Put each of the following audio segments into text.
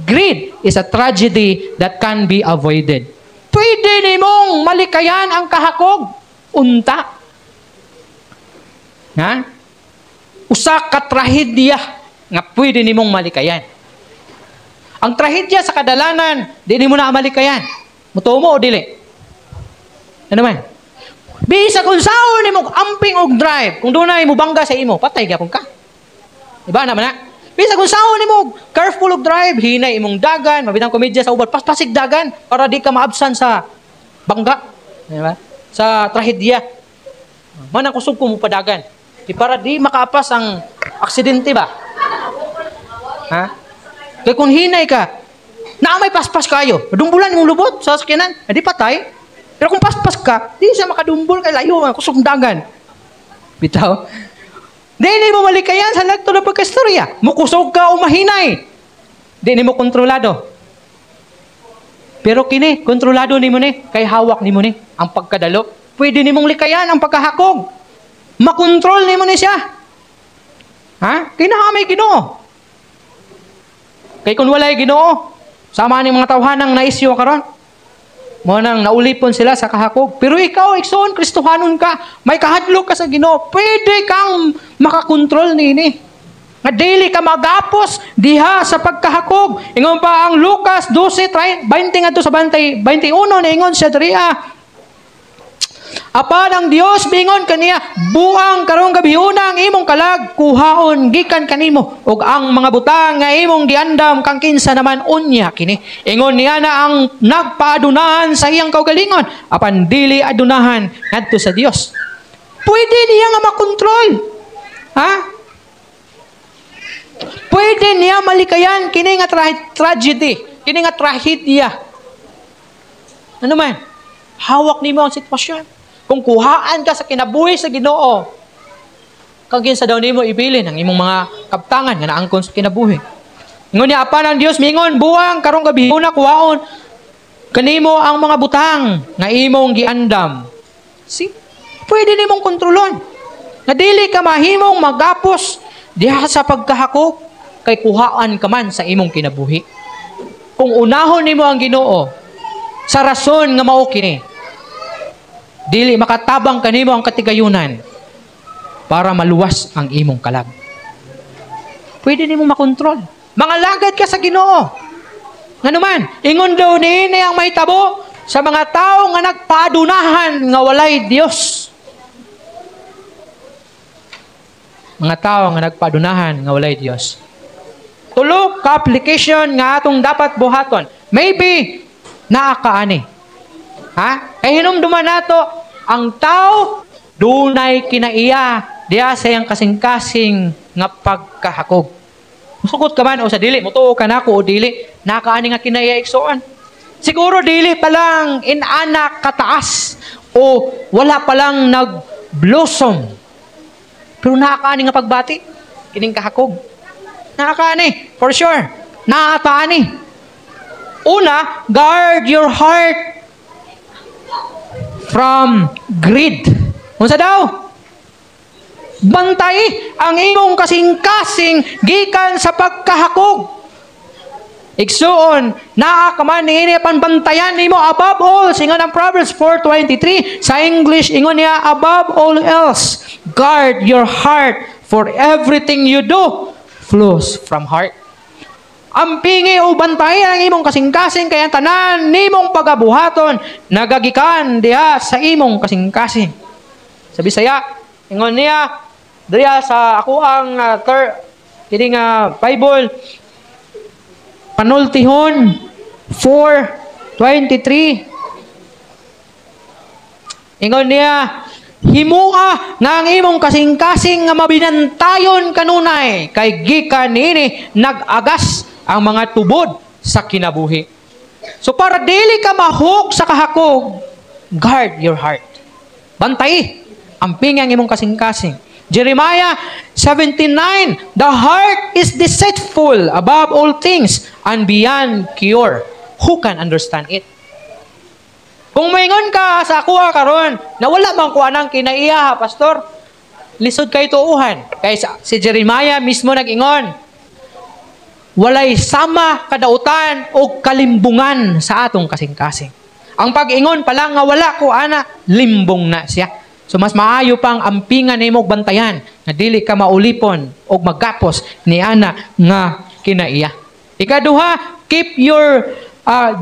greed is a tragedy that can be avoided. Pwede nimong malikayan ang kahakog. Unta. Ha? Usa ka trahedya nga pwede nimong malikayan. Ang trahedya sa kadalanan, di nimo na malikayan. Mutuo mo o dili? Ano man? Bisa kung saan nimo amping og drive, kung doon na mo bangga sa imo, patay gyapon ka. Diba naman na? Bisa kung saan nimo careful og drive, hinay imong dagan, mabitang komedya sa ubat, paspasig dagan para di ka maabsan sa bangga. Diba? Sa trahedya. Manang kusog ko mo padagan. Di para di makaapas ang aksidente ba? Ha? Kaya kung hinay ka, na may paspas kayo, madumbulan imong lubot sa sakyanan, di patay. Pero kung paspas ka, di siya makadumbol kay layo, kusog dagan. Bitaw. Di mo malikayan sa nagto na pagkastorya. Mukusog ka o mahinay. Di mo kontrolado. Pero kini, kontrolado ni mo ni, kay hawak ni mo ni, ang pagkadalo. Pwede ni mong likayan ang pagkahakog. Makontrol ni mo ni siya. Ha? Kinahamay Ginoo. Kay kung walay Ginoo, sama ni mga tawhanang naisyo karon. Mo nang naulipon sila sa kahakog. Pero ikaw, igsoon, Kristohanon ka, may kahadlok ka sa Ginoo, pwede kang makakontrol nini. Nga daily ka magapos diha sa pagkahakog. Ingon pa ang Lucas 12:20 ngadto sa 21 na ingon siya diriya. Apan ang Dios bingon kaniya, buang karong gabihuna ang imong kalag, kuhaon gikan kanimo ug ang mga butang nga imong giandam kang kinsa naman unya kini. Ingon niya na ang nagpaadunahan sa iyang kaugalingon, apan dili adunahan ngadto sa Dios. Pwede niya nga makontrol. Ha? Pwede niya malikayan kini nga tragedy, kini nga trahedya. Ano man? Hawak nimo ang sitwasyon. Kung kuhaan ka sa kinabuhi sa Ginoo, kang kinsa daw nimo ibilin ang imong mga kabtangan nga naangkon sa kinabuhi. Ingon niya apan ang Dios mingon, buang karong gabihuna kuhaon kanimo ang mga butang nga imong giandam. See? Pwede nimong kontrolon. Nga dili ka mahimong magapos diha sa pagkahakog kay kuhaan ka man sa imong kinabuhi. Kung unahon nimo ang Ginoo sa rason nga mao kini, dili makatabang kanimo ang katigayunan para maluwas ang imong kalag. Pwede nimo makontrol. Mangalagad ka sa Ginoo. Ngano man, ingon daw niini ang mahitabo sa mga tao nga nagpaadunahan nga walay Dios. Mga tao nga nagpaadunahan nga walay Dios. Tulo ka application nga atong dapat buhaton. Maybe naa kaani. Ha? Kaya hinumduman nato, ang tao, dunay kinaiya, diya sa iyang kasing-kasing nga pagkahakog. Musukot ka man o sa dili, mutuo ka na ako o dili, nakaani nga kinaiya iksoan. Siguro dili pa lang inanak kataas o wala pa lang nag-blossom. Pero nakaani nga pagbati, kining kahakog. Nakaani, for sure. Nakataani. Una, guard your heart from greed. Unsa daw? Bantay ang imong kasing-kasing gikan sa pagkahakog. Igsuon, naa ka man niini panbantayan nimo above all. Singon ang Proverbs 4:23 sa English, ingon niya above all else, guard your heart, for everything you do flows from heart. Ampingi o bantay ang imong kasing-kasing kaya tanan nimong pagabuhaton nagagikan diha sa imong kasing-kasing. Sa Bisaya, ingon niya diha sa ako ang kining Bible Panultihon 4:23. Ingon niya, himua nga ang imong kasing-kasing nga mabinantayon kanunay kay gikan niini nag-agas ang mga tubod sa kinabuhi. So para dili ka mahuk sa kahakog, guard your heart. Bantay ang pingang imong kasing-kasing. Jeremiah 17:9, the heart is deceitful above all things and beyond cure. Who can understand it? Kung maingon ka sa kuha karon na wala bang kuha ng kinaiya, pastor, lisod kay tuuhan. Kay si Jeremiah mismo nag-ingon, walay sama kadautan o kalimbungan sa atong kasing-kasing. Ang pag-ingon pala nga wala ko ana, limbong na siya. So mas maayo pang ampingan nimo bantayan nga dili ka maulipon o magkapos ni ana nga kinaiya. Ikaduha, keep your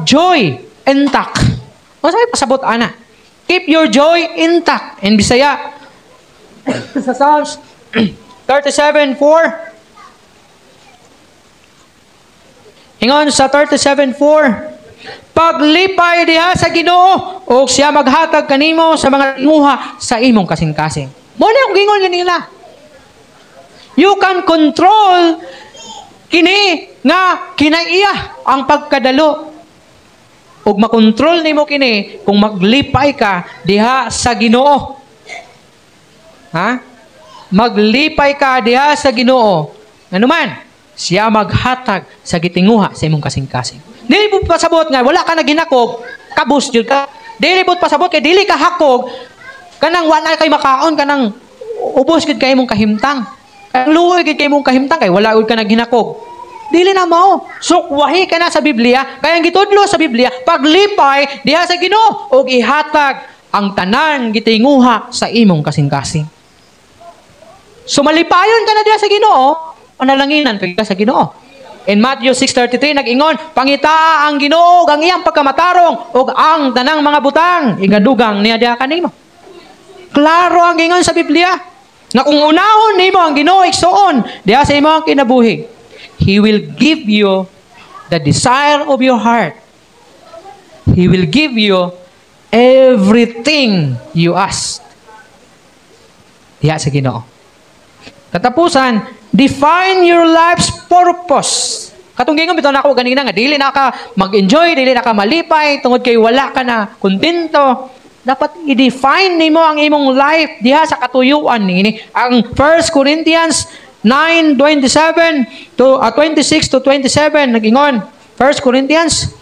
joy intact. O sa'yo pasabot ana. Keep your joy intact. In Bisaya, sa Psalms 37:4, ingon sa 37:4, paglipay diha sa Ginoo o siya maghatag kanimo sa mga tinguha sa imong kasing-kasing. Mo na ang gingon nila. You can control kini nga kinaiya ang pagkadalo. Ug makontrol nimo kini kung maglipay ka diha sa Ginoo. Ha? Maglipay ka diha sa Ginoo. Ano man, siya maghatag sa gitinguha sa imong kasing-kasing. Dili po pasabot nga wala ka na ginakog, kabus jud ka. Dili po pasabot kay dili ka hakog kanang wala kay makaon kanang ubos gid kay imong kahimtang. Kanang luoy gid kay imong kahimtang kay wala gid ka na ginakog. Dili na mao. Sukwahi ka na sa Biblia. Kaya ang gitudlo sa Biblia, paglipay diha sa Ginoo ug ihatag ang tanan gitinguha sa imong kasing-kasing. So malipayon ka na diha sa Ginoo, panalanginan ka sa Ginoo. In Matthew 6:33 nag-ingon, pangitaa ang Ginoo ang iyang pagkamatarong ug ang tanang mga butang igadugang niya diha kanimo. Klaro ang ingon sa Biblia na kung unahon nimo ang Ginoo igsuon diha sa imong kinabuhi, He will give you the desire of your heart. He will give you everything you ask. Diya sa Ginoo. Katapusan, define your life's purpose. Katong gingon bitaw nako ganina nga dili na ka mag-enjoy, dili na ka malipay tungod kay wala ka na kontento. Dapat i-define nimo ang imong life diha sa katuyuan ni. Ang 1 Corinthians 9:26 to 27 nag-ingon. 1 Corinthians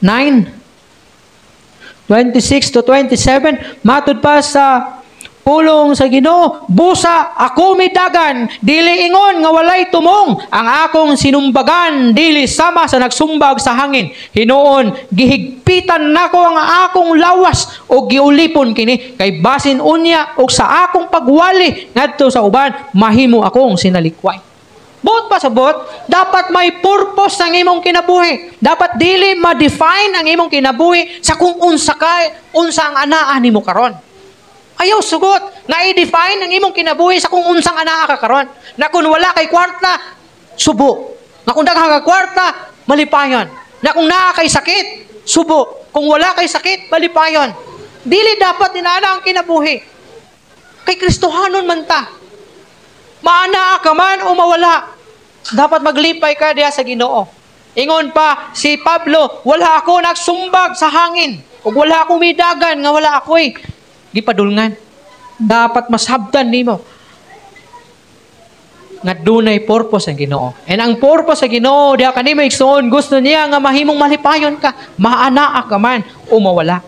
9:26 to 27 matud pa sa pulong sa Ginoo, busa ako midagan, dili ingon nga walay tumong, ang akong sinumbagan dili sama sa nagsumbag sa hangin. Hinuon gihigpitan nako ang akong lawas o giulipon kini kay basin unya og sa akong pagwali ngadto sa uban mahimo akong sinalikway. Bot pa sa bot, dapat may purpose ang imong kinabuhi. Dapat dili ma-define ang imong kinabuhi sa kung unsa ang anaa nimo karon. Ayaw sugot na i-define ang imong kinabuhi sa kung unsang anaa ka karon. Na kung wala kay kwarta, subo. Na kung daghang ka kwarta, malipayon. Na kung naa kay sakit, subo. Kung wala kay sakit, malipayon. Dili dapat dinana ang kinabuhi. Kay Kristohanon man ta. Maanaa ka man o mawala. Dapat maglipay ka diha sa Ginoo. Ingon pa si Pablo, wala ako nagsumbag sa hangin. Ug wala akong midagan nga wala ako'y gipadulngan. Dapat masabtan nimo nga dunay purpose ang Ginoo. And ang purpose sa Ginoo diha kanimo igsoon gusto niya nga mahimong malipayon ka, maanaa ka man o mawala.